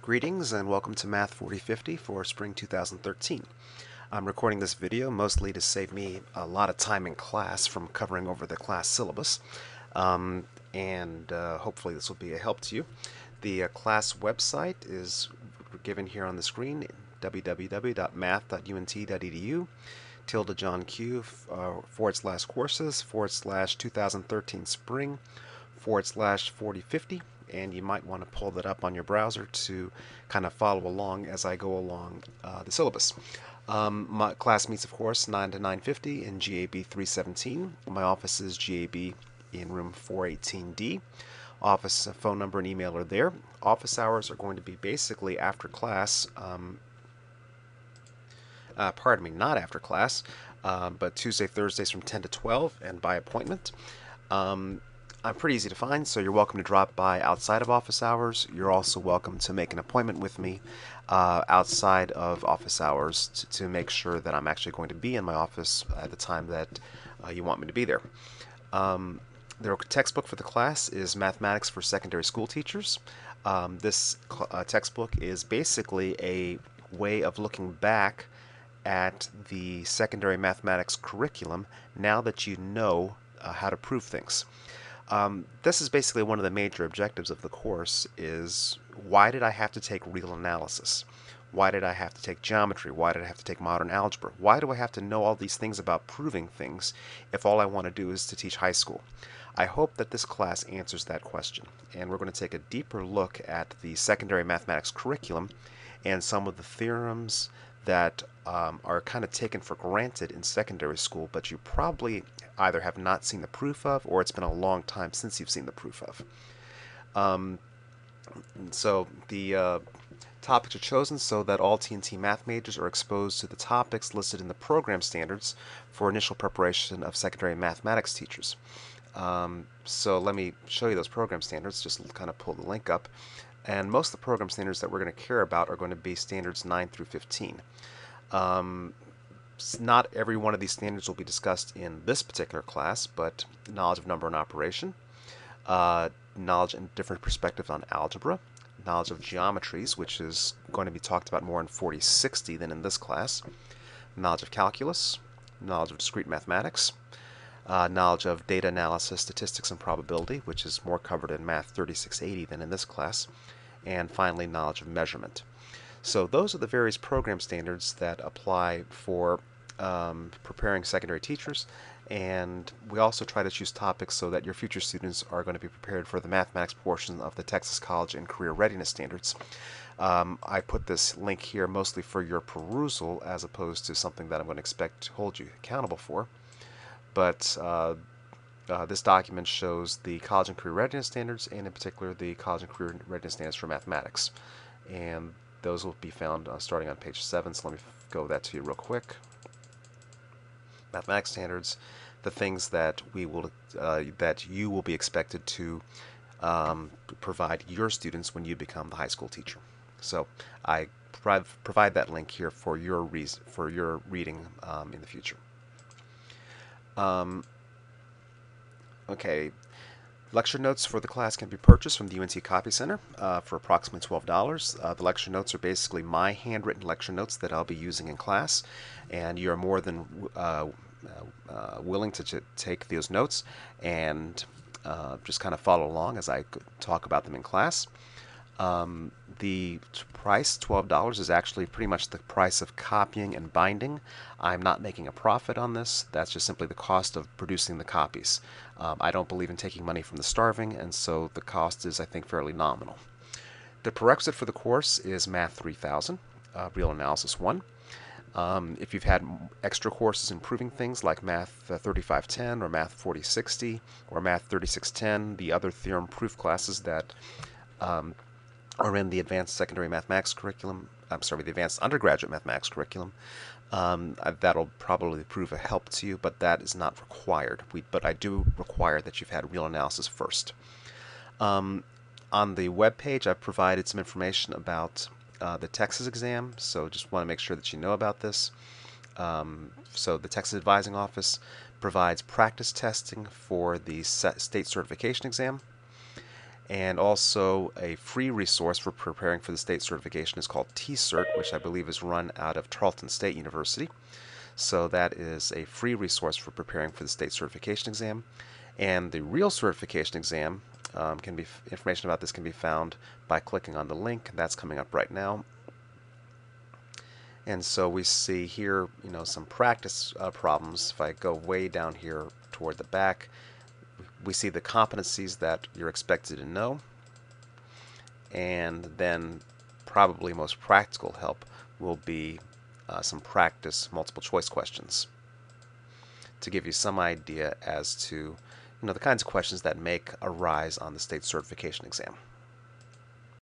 Greetings and welcome to Math 4050 for Spring 2013. I'm recording this video mostly to save me a lot of time in class from covering over the class syllabus, and hopefully this will be a help to you. The class website is given here on the screen, www.math.unt.edu /Q/courses/ 2013 spring /4050, and you might want to pull that up on your browser to kind of follow along as I go along the syllabus. My class meets, of course, 9 to 9:50 in GAB 317. My office is GAB in room 418D. Office phone number and email are there. Office hours are going to be basically after class. Pardon me, not after class, but Tuesday, Thursdays from 10 to 12 and by appointment. I'm pretty easy to find, so you're welcome to drop by outside of office hours. You're also welcome to make an appointment with me outside of office hours to make sure that I'm actually going to be in my office at the time that you want me to be there. The textbook for the class is Mathematics for Secondary School Teachers. This textbook is basically a way of looking back at the secondary mathematics curriculum now that you know how to prove things. This is basically one of the major objectives of the course is why did I have to take real analysis? Why did I have to take geometry? Why did I have to take modern algebra? Why do I have to know all these things about proving things if all I want to do is to teach high school? I hope that this class answers that question, and we're going to take a deeper look at the secondary mathematics curriculum and some of the theorems that are kind of taken for granted in secondary school, but you probably either have not seen the proof of, or it's been a long time since you've seen the proof of. So the topics are chosen so that all T&T math majors are exposed to the topics listed in the program standards for initial preparation of secondary mathematics teachers. So let me show you those program standards, just kind of pull the link up. And most of the program standards that we're going to care about are going to be standards 9 through 15. Not every one of these standards will be discussed in this particular class, but knowledge of number and operation, knowledge and different perspectives on algebra, knowledge of geometries, which is going to be talked about more in 4060 than in this class, knowledge of calculus, knowledge of discrete mathematics, knowledge of data analysis, statistics, and probability, which is more covered in Math 3680 than in this class, and finally knowledge of measurement. So those are the various program standards that apply for preparing secondary teachers, and we also try to choose topics so that your future students are going to be prepared for the mathematics portion of the Texas College and Career Readiness Standards. I put this link here mostly for your perusal as opposed to something that I'm going to expect to hold you accountable for. But this document shows the College and Career Readiness Standards, and in particular the College and Career Readiness Standards for Mathematics. And those will be found starting on page 7, so let me go that to you real quick. Mathematics standards, the things that we will that you will be expected to provide your students when you become the high school teacher. So I provide that link here for your reading in the future. Okay, lecture notes for the class can be purchased from the UNT Copy Center for approximately $12. The lecture notes are basically my handwritten lecture notes that I'll be using in class, and you're more than willing to take those notes and just kind of follow along as I talk about them in class. The price, $12, is actually pretty much the price of copying and binding. I'm not making a profit on this. That's just simply the cost of producing the copies. I don't believe in taking money from the starving, and so the cost is, I think, fairly nominal. The prerequisite for the course is Math 3000, Real Analysis 1. If you've had extra courses in proving things like Math 3510 or Math 4060 or Math 3610, the other theorem proof classes that are in the advanced secondary mathematics curriculum, the advanced undergraduate mathematics curriculum, that'll probably prove a help to you, but that is not required. But I do require that you've had real analysis first. On the web page, I've provided some information about the Texas exam, so just want to make sure that you know about this. So the Texas Advising Office provides practice testing for the state certification exam, And also a free resource for preparing for the state certification is called T-Cert, which I believe is run out of Tarleton State University. So that is a free resource for preparing for the state certification exam. And the real certification exam information about this can be found by clicking on the link that's coming up right now. And so we see here, some practice problems. If I go way down here toward the back, we see the competencies that you're expected to know, and then probably most practical help will be some practice multiple choice questions to give you some idea as to the kinds of questions that may arise on the state certification exam.